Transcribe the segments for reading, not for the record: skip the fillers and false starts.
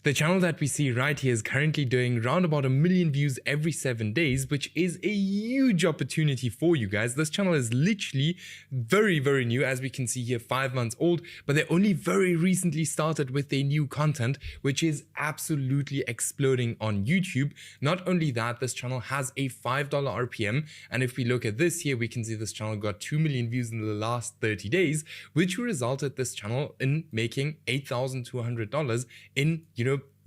The channel that we see right here is currently doing around about 1 million views every 7 days, which is a huge opportunity for you guys. This channel is literally very new, as we can see here, 5 months old, but they only very recently started with their new content, which is absolutely exploding on YouTube. Not only that, this channel has a $5 RPM, and if we look at this here, we can see this channel got 2 million views in the last 30 days, which resulted this channel in making $8,200 in,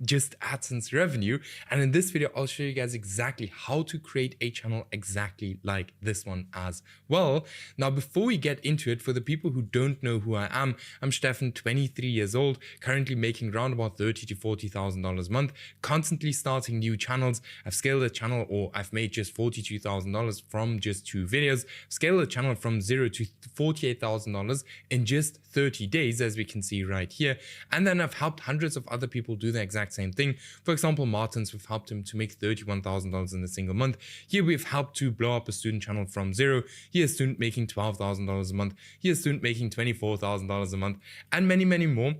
just AdSense revenue. And in this video, I'll show you guys exactly how to create a channel exactly like this one as well. Now, before we get into it, for the people who don't know who I am, I'm Stefan, 23 years old, currently making around about $30,000 to $40,000 a month, constantly starting new channels. I've scaled a channel, or I've made just $42,000 from just 2 videos, scaled a channel from $0 to $48,000 in just 30 days, as we can see right here. And then I've helped hundreds of other people do the exact same thing. For example, Martins, we've helped him to make $31,000 in a single month. Here we've helped to blow up a student channel from 0. Here a student making $12,000 a month. Here a student making $24,000 a month, and many more.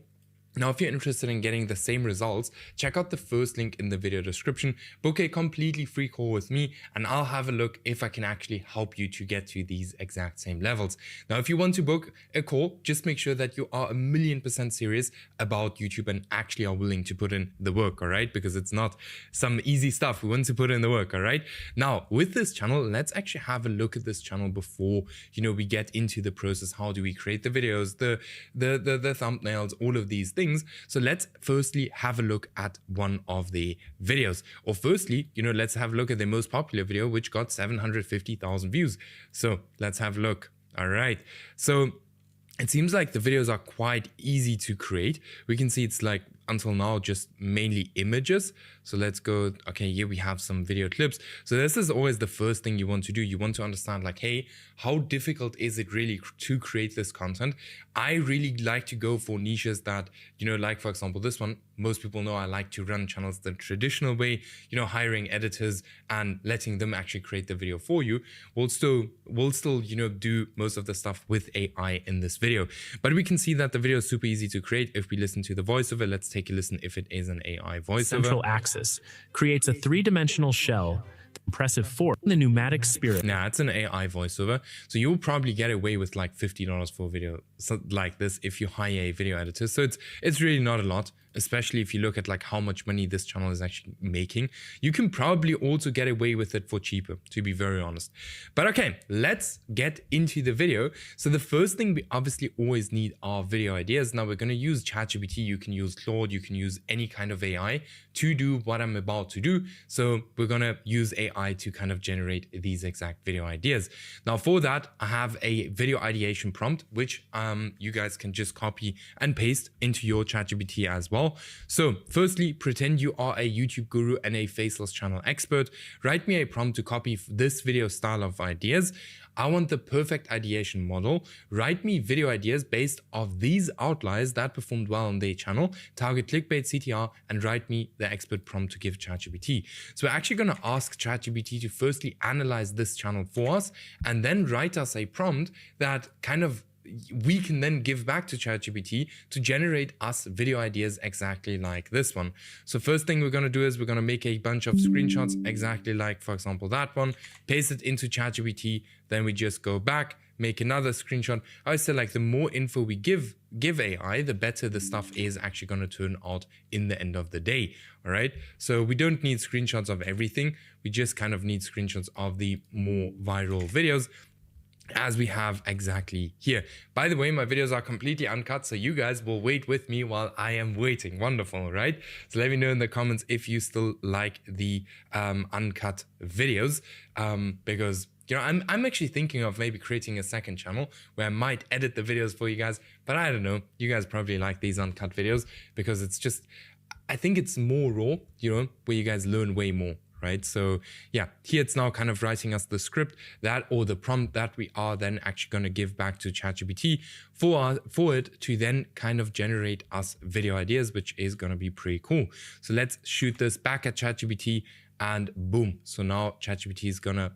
Now, if you're interested in getting the same results, check out the first link in the video description, book a completely free call with me, and I'll have a look if I can actually help you to get to these exact same levels. Now, if you want to book a call, just make sure that you are 1,000,000% serious about YouTube and actually are willing to put in the work, all right? Because it's not some easy stuff. We want to put in the work, all right? Now, with this channel, let's actually have a look at this channel before, we get into the process. How do we create the videos, the thumbnails, all of these things. So let's firstly have a look at one of the videos, or firstly, let's have a look at the most popular video, which got 750,000 views. So let's have a look. All right. So it seems like the videos are quite easy to create. We can see it's like until now just mainly images. So let's go. Okay, here we have some video clips. So this is always the first thing you want to do. You want to understand, like, hey, how difficult is it really to create this content? I really like to go for niches that, like for example, this one, most people know I like to run channels the traditional way, hiring editors and letting them actually create the video for you. We'll still, do most of the stuff with AI in this video, but we can see that the video is super easy to create. If we listen to the voiceover, let's take a listen if it is an AI voiceover. Central axis creates a 3-dimensional shell. Impressive force in the pneumatic spirit. Now, it's an AI voiceover, so you'll probably get away with like $50 for a video like this if you hire a video editor. So it's really not a lot, especially if you look at like how much money this channel is actually making. You can probably also get away with it for cheaper, to be very honest. But okay, let's get into the video. So the first thing we obviously always need are video ideas. Now we're going to use ChatGPT. You can use Claude, you can use any kind of AI to do what I'm about to do. So we're going to use AI to kind of generate these exact video ideas. Now for that, I have a video ideation prompt, which you guys can just copy and paste into your ChatGPT as well. So firstly, pretend you are a YouTube guru and a faceless channel expert. Write me a prompt to copy this video style of ideas. I want the perfect ideation model. Write me video ideas based off these outliers that performed well on their channel. Target clickbait, CTR, and write me the expert prompt to give ChatGPT. So we're actually going to ask ChatGPT to firstly analyze this channel for us and then write us a prompt that kind of we can then give back to ChatGPT to generate us video ideas exactly like this one. So first thing we're going to do is we're going to make a bunch of screenshots exactly like, for example, that one, paste it into ChatGPT. Then we just go back, make another screenshot. I say, like, the more info we give AI, the better the stuff is actually going to turn out in the end of the day. All right. So we don't need screenshots of everything. We just kind of need screenshots of the more viral videos, as we have exactly here. By the way, my videos are completely uncut, so you guys will wait with me while I am waiting. Wonderful, right? So let me know in the comments if you still like the uncut videos, because I'm actually thinking of maybe creating a second channel where I might edit the videos for you guys, but I don't know. You guys probably like these uncut videos because it's just, I think it's more raw, where you guys learn way more. Right. So yeah, here it's now kind of writing us the script or the prompt that we are then actually going to give back to ChatGPT for it to then kind of generate us video ideas, which is going to be pretty cool. So let's shoot this back at ChatGPT and boom. So now ChatGPT is going to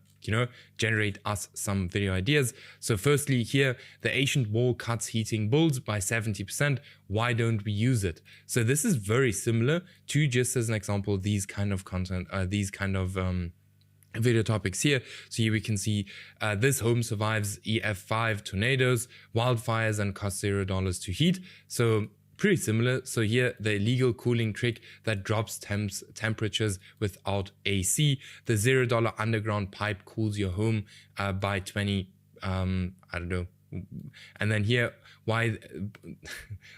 generate us some video ideas. So firstly here, the ancient wall cuts heating bulbs by 70%. Why don't we use it? So this is very similar to, just as an example, these kind of content, these kind of video topics here. So here we can see this home survives EF5 tornadoes, wildfires, and costs $0 to heat. So pretty similar. So here, the illegal cooling trick that drops temperatures without AC. The $0 underground pipe cools your home by 20, I don't know. And then here, why,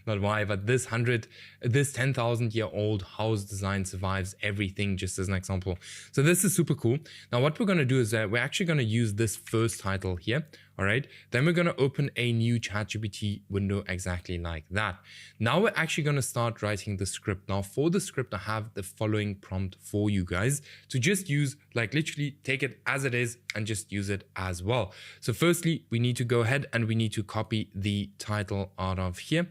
not why, but this 10,000-year-old house design survives everything, just as an example. So this is super cool. Now what we're going to do is that we're actually going to use this first title here. All right, then we're going to open a new ChatGPT window exactly like that. Now we're actually going to start writing the script. Now for the script, I have the following prompt for you guys to just use, like literally take it as it is and just use it as well. So firstly, we need to go ahead and we need to copy the title out of here.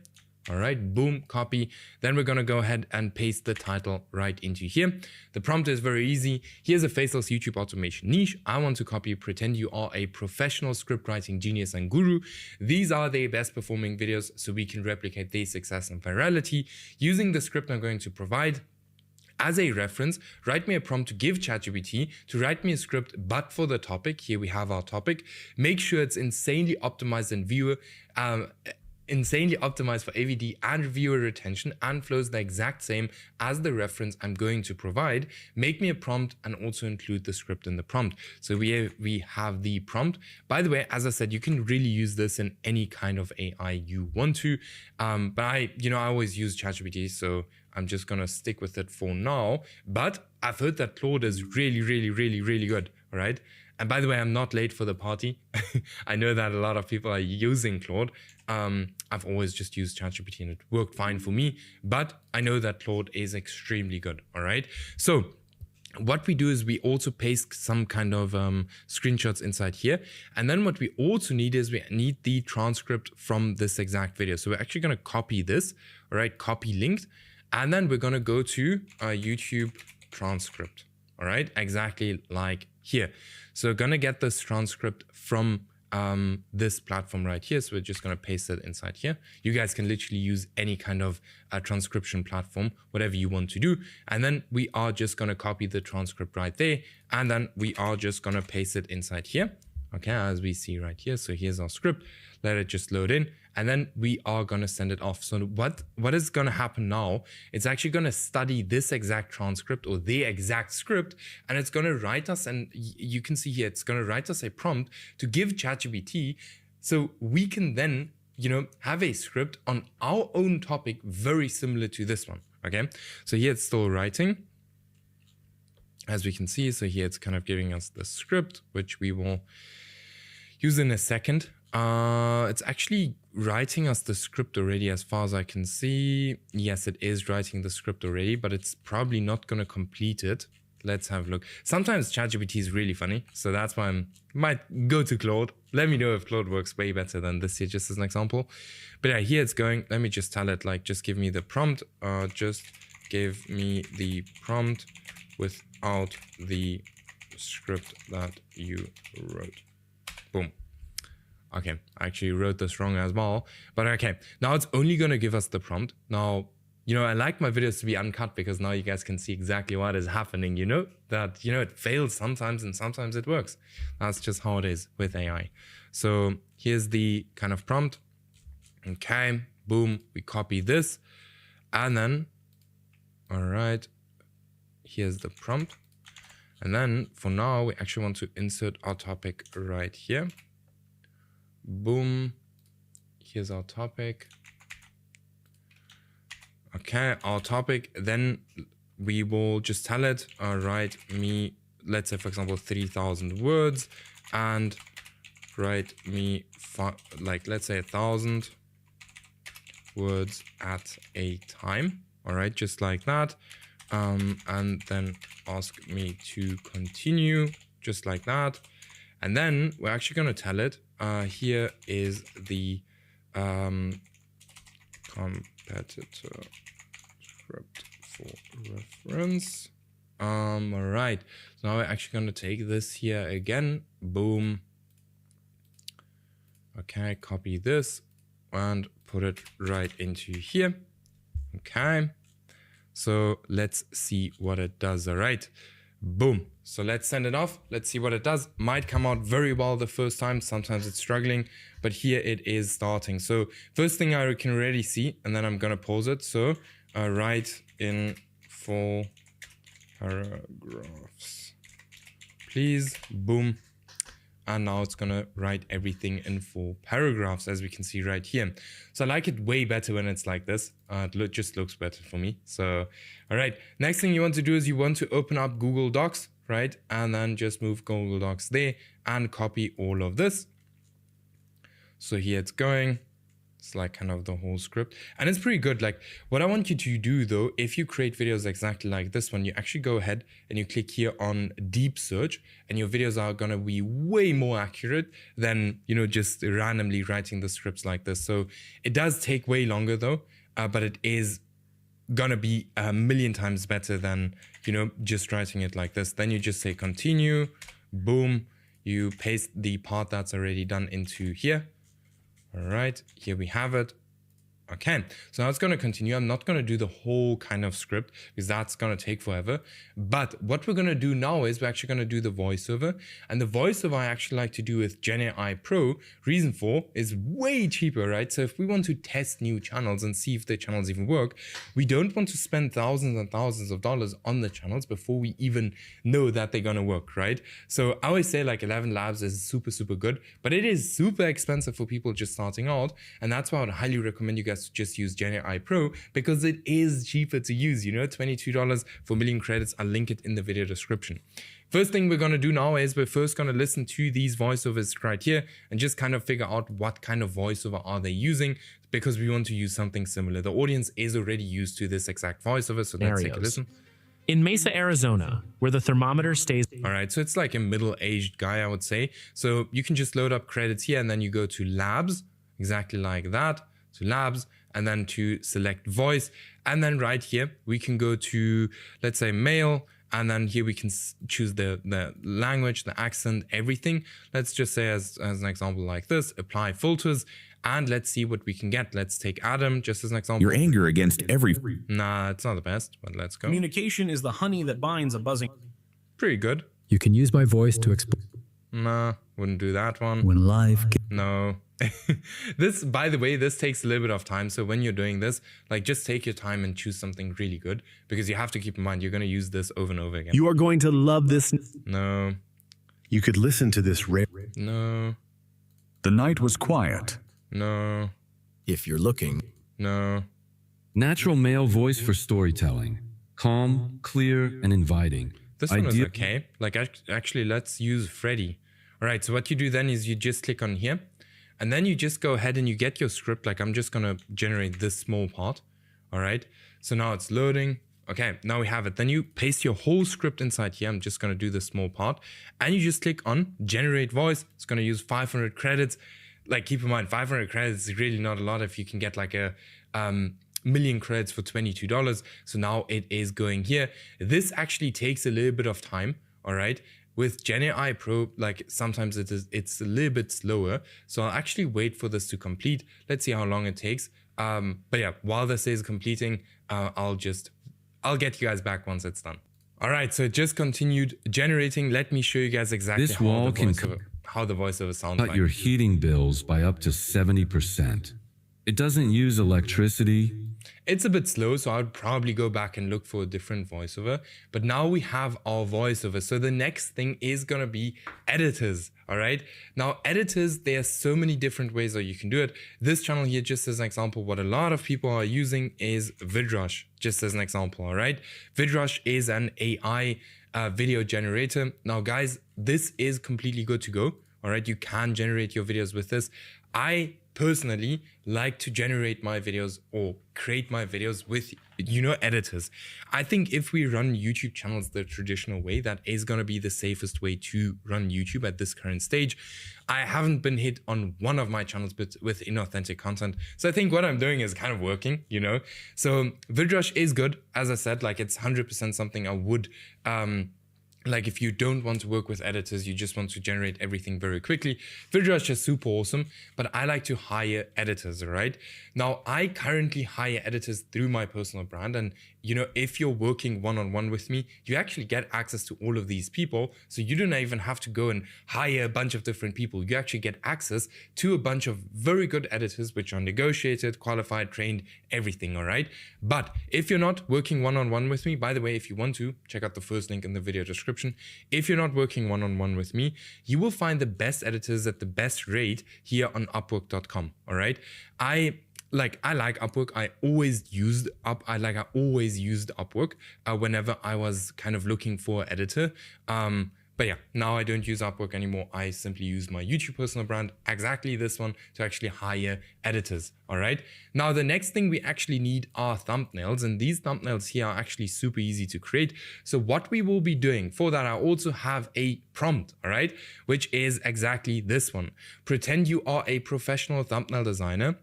All right, boom, copy. Then we're going to go ahead and paste the title right into here. The prompt is very easy. Here's a faceless YouTube automation niche. I want to copy, pretend you are a professional script writing genius and guru. These are the best performing videos so we can replicate their success and virality. Using the script I'm going to provide as a reference, write me a prompt to give ChatGPT to write me a script, but for the topic. Here we have our topic. Make sure it's insanely optimized and insanely optimized for AVD and viewer retention and flows the exact same as the reference I'm going to provide. Make me a prompt and also include the script in the prompt. So we have the prompt. By the way, as I said, you can really use this in any kind of AI you want to. But I always use ChatGPT, so I'm just gonna stick with it for now. But I've heard that Claude is really, really, really, really good. All right. And by the way, I'm not late for the party. I know that a lot of people are using Claude. I've always just used ChatGPT and it worked fine for me, but I know that Claude is extremely good. All right. So what we do is we also paste some kind of screenshots inside here. And then what we also need is we need the transcript from this exact video. So we're actually going to copy this, all right, copy linked. And then we're going to go to YouTube transcript. All right, exactly like here. So we're going to get this transcript from this platform right here. So we're just going to paste it inside here. You guys can literally use any kind of transcription platform, whatever you want to do. And then we are just going to copy the transcript right there. And then we are just going to paste it inside here. Okay, as we see right here. So here's our script. Let it just load in. And then we are going to send it off. So what is going to happen now? It's actually going to study this exact transcript or the exact script. And it's going to write us, and you can see here, it's going to write us a prompt to give ChatGPT. So we can then, have a script on our own topic, very similar to this one. Okay, so here it's still writing. As we can see, so here it's kind of giving us the script, which we will use in a second. It's actually writing us the script already as far as I can see. Yes, it is writing the script already, but it's probably not going to complete it. Let's have a look. Sometimes ChatGPT is really funny, so that's why I might go to Claude. Let me know if Claude works way better than this here, just as an example. But yeah, here it's going. Let me just tell it, like, just give me the prompt. Just give me the prompt without the script that you wrote. Boom. Okay, I actually wrote this wrong as well, but okay. Now it's only going to give us the prompt. Now, I like my videos to be uncut because now you guys can see exactly what is happening, that, it fails sometimes and sometimes it works. That's just how it is with AI. So here's the kind of prompt. Okay, boom, we copy this. And then, all right, here's the prompt. And then for now, we actually want to insert our topic right here. Boom. Here's our topic. Okay, our topic. Then we will just tell it, write me, let's say, for example, 3,000 words and write me, let's say 1,000 words at a time. All right, just like that. And then ask me to continue, just like that. And then we're actually going to tell it, here is the competitor script for reference. All right, so now we're actually going to take this here again. Boom. Okay, copy this and put it right into here. Okay, so let's see what it does. All right, boom. So let's send it off. Let's see what it does. Might come out very well the first time. Sometimes it's struggling, but here it is starting. So first thing I can already see, and then I'm going to pause it. So write in full paragraphs, please. Boom. And now it's gonna write everything in full paragraphs, as we can see right here. So I like it way better when it's like this. It just looks better for me. So, all right, next thing you want to do is you want to open up Google Docs, right? And then just move Google Docs there and copy all of this. So here it's going. It's like kind of the whole script, and it's pretty good. Like what I want you to do though, if you create videos exactly like this one, you actually go ahead and you click here on deep search, and your videos are gonna be way more accurate than, you know, just randomly writing the scripts like this. So it does take way longer though, but it is gonna be a million times better than, you know, just writing it like this. Then you just say continue, boom, you paste the part that's already done into here. All right, here we have it. Okay, so now it's going to continue. I'm not going to do the whole kind of script because that's going to take forever. But what we're going to do now is we're actually going to do the voiceover. And the voiceover I actually like to do with GenAI Pro. Reason for is way cheaper, right? So if we want to test new channels and see if the channels even work, we don't want to spend thousands and thousands of dollars on the channels before we even know that they're going to work, right? So I always say like 11 Labs is super, super good, but it is super expensive for people just starting out. And that's why I would highly recommend you guys to just use GenAI Pro, because it is cheaper to use, you know, $22 for 1 million credits. I'll link it in the video description. First thing we're going to do now is we're first going to listen to these voiceovers right here and just kind of figure out what kind of voiceover are they using, because we want to use something similar. The audience is already used to this exact voiceover, so let's take a listen. In Mesa, Arizona, where the thermometer stays... All right, so it's like a middle-aged guy, I would say. So you can just load up credits here, and then you go to labs, exactly like that, to labs, and then to select voice. And then right here, we can go to, let's say, male, and then here we can choose the language, the accent, everything. Let's just say as an example like this, apply filters, and let's see what we can get. Let's take Adam just as an example. Your anger against every... Nah, it's not the best, but let's go. Communication is the honey that binds a buzzing. Pretty good. You can use my voice to explain. Nah, wouldn't do that one. When live... No. This, by the way, this takes a little bit of time. So when you're doing this, like just take your time and choose something really good, because you have to keep in mind, you're going to use this over and over again. You are going to love this. No. You could listen to this rare... No. The night was quiet. No. If you're looking... No. Natural male voice for storytelling. Calm, clear, and inviting. This one is okay. Like actually, let's use Freddy. All right, so what you do then is you just click on here, and then you just go ahead and you get your script. Like I'm just going to generate this small part. All right, so now it's loading. Okay, now we have it. Then you paste your whole script inside here. I'm just going to do this small part, and you just click on generate voice. It's going to use 500 credits. Like keep in mind, 500 credits is really not a lot if you can get like a million credits for $22. So now it is going here. This actually takes a little bit of time. All right. With GenAI Pro, like sometimes it's a little bit slower. So I'll actually wait for this to complete. Let's see how long it takes. But yeah, while this is completing, I'll get you guys back once it's done. All right, so it just continued generating. Let me show you guys exactly This wall can how the voiceover sounds cut like. your heating bills by up to 70%. It doesn't use electricity. It's a bit slow, so I'd probably go back and look for a different voiceover. But now we have our voiceover. So the next thing is going to be editors. All right. Now, editors, there's so many different ways that you can do it. This channel here, just as an example, what a lot of people are using is VidRush, just as an example. All right. VidRush is an AI video generator. Now, guys, this is completely good to go. All right. You can generate your videos with this. I personally like to generate my videos or create my videos with editors. I think if we run YouTube channels the traditional way, that is going to be the safest way to run YouTube at this current stage. I haven't been hit on one of my channels with inauthentic content. So I think what I'm doing is kind of working, So VidRush is good. As I said, like it's 100% something I would, like if you don't want to work with editors, you just want to generate everything very quickly, VidRush is super awesome, but I like to hire editors, right? Now, I currently hire editors through my personal brand. And, if you're working one-on-one with me, you actually get access to all of these people. So you don't even have to go and hire a bunch of different people. You actually get access to a bunch of very good editors, which are negotiated, qualified, trained, everything, all right? But if you're not working one-on-one with me, by the way, if you want to, check out the first link in the video description. If you're not working one-on-one with me, you will find the best editors at the best rate here on Upwork.com, all right? I like Upwork. I always used Upwork whenever I was kind of looking for an editor. But yeah, now I don't use Upwork anymore. I simply use my YouTube personal brand, exactly this one, to actually hire editors, all right? Now, the next thing we actually need are thumbnails, and these thumbnails here are actually super easy to create. So what we will be doing for that, I also have a prompt, all right? Which is exactly this one. Pretend you are a professional thumbnail designer.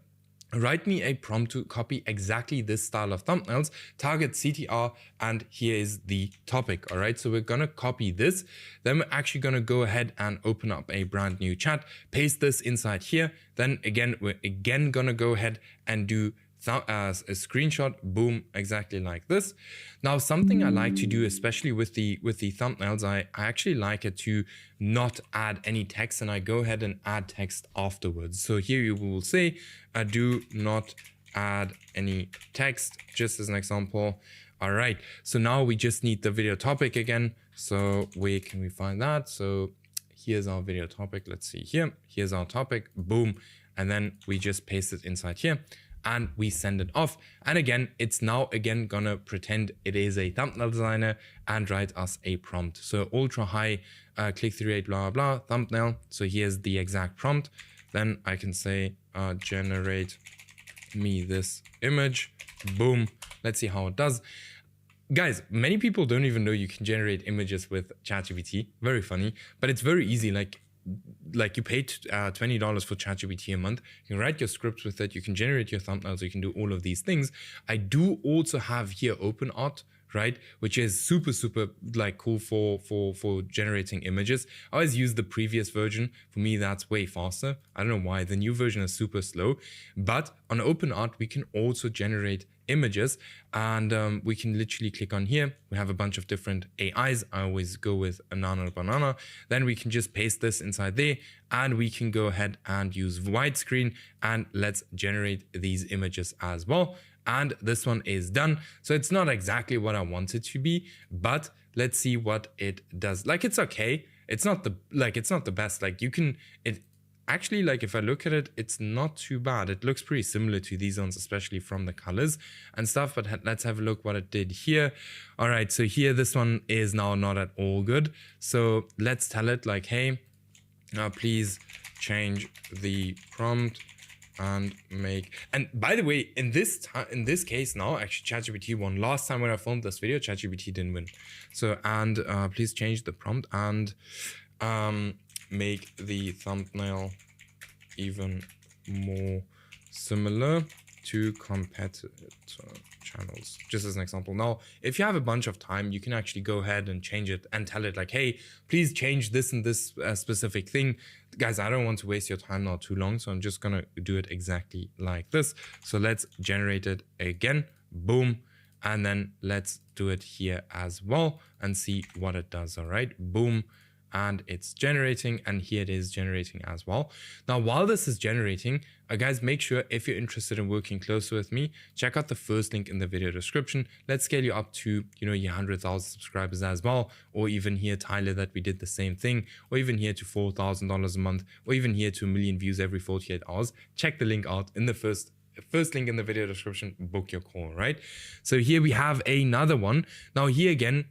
Write me a prompt to copy exactly this style of thumbnails, target CTR, and here is the topic, all right? So we're gonna copy this, then we're actually gonna go ahead and open up a brand new chat, paste this inside here, then again, we're again gonna go ahead and do a screenshot, boom, exactly like this. Now, something I like to do, especially with the thumbnails, I actually like it to not add any text, and I go ahead and add text afterwards. So here you will say, do not add any text, just as an example. All right, so now we just need the video topic again. So where can we find that? So here's our video topic. Let's see here. Here's our topic, boom. And then we just paste it inside here, and we send it off. And again, it's now again gonna pretend it is a thumbnail designer and write us a prompt. So ultra high click-through rate, blah, blah, thumbnail. So here's the exact prompt. Then I can say, generate me this image, boom. Let's see how it does. Guys, many people don't even know you can generate images with ChatGPT. Very funny, but it's very easy. Like you paid $20 for ChatGPT a month. You can write your scripts with it. You can generate your thumbnails. You can do all of these things. I do also have here OpenArt, right? Which is super like cool for generating images. I always use the previous version. For me, that's way faster. I don't know why. The new version is super slow. But on OpenArt, we can also generate images, and we can literally click on here. We have a bunch of different AIs. I always go with a banana. Then we can just paste this inside there, and we can go ahead and use widescreen, and let's generate these images as well. And this one is done. So it's not exactly what I want it to be, but let's see what it does. Like, it's okay. It's not the best. Like, you can, actually, like, if I look at it, it's not too bad. It looks pretty similar to these ones, especially from the colors and stuff. But let's have a look what it did here. All right, so here, this one is now not at all good. So let's tell it like, hey, please change the prompt and make. And by the way, in this case now, actually ChatGPT won. Last time when I filmed this video, ChatGPT didn't win. So, and please change the prompt and make the thumbnail even more similar to competitor channels, just as an example. Now, if you have a bunch of time, you can actually go ahead and change it and tell it like, hey, please change this and this specific thing. Guys, I don't want to waste your time now too long, so I'm just gonna do it exactly like this. So let's generate it again, boom, and then let's do it here as well and see what it does. All right, boom. And it's generating, and here it is generating as well. Now, while this is generating, guys, make sure if you're interested in working closer with me, check out the first link in the video description. Let's scale you up to, your 100,000 subscribers as well, or even here, Tyler, that we did the same thing, or even here to $4,000 a month, or even here to 1 million views every 48 hours. Check the link out in the first link in the video description. Book your call, right? So here we have another one. Now here again,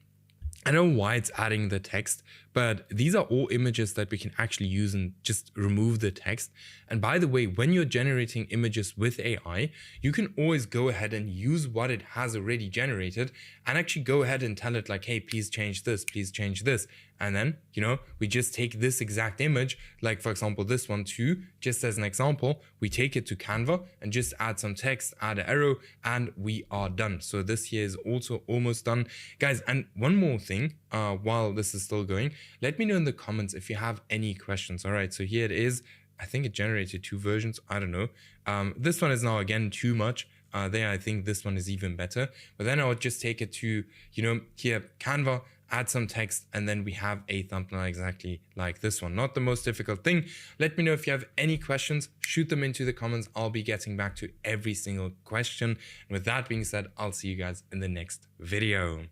I don't know why it's adding the text, but But these are all images that we can actually use and just remove the text. And by the way, when you're generating images with AI, you can always go ahead and use what it has already generated and actually go ahead and tell it like, hey, please change this, please change this. And then, you know, we just take this exact image, like for example, this one too, just as an example, we take it to Canva and just add some text, add an arrow, and we are done. So this here is also almost done. Guys, and one more thing, while this is still going, let me know in the comments if you have any questions. All right, so here it is. I think it generated 2 versions. I don't know. This one is now again too much. There, I think this one is even better. But then I would just take it to, you know, here, Canva, add some text, and then we have a thumbnail exactly like this one. Not the most difficult thing. Let me know if you have any questions, shoot them into the comments. I'll be getting back to every single question. And with that being said, I'll see you guys in the next video.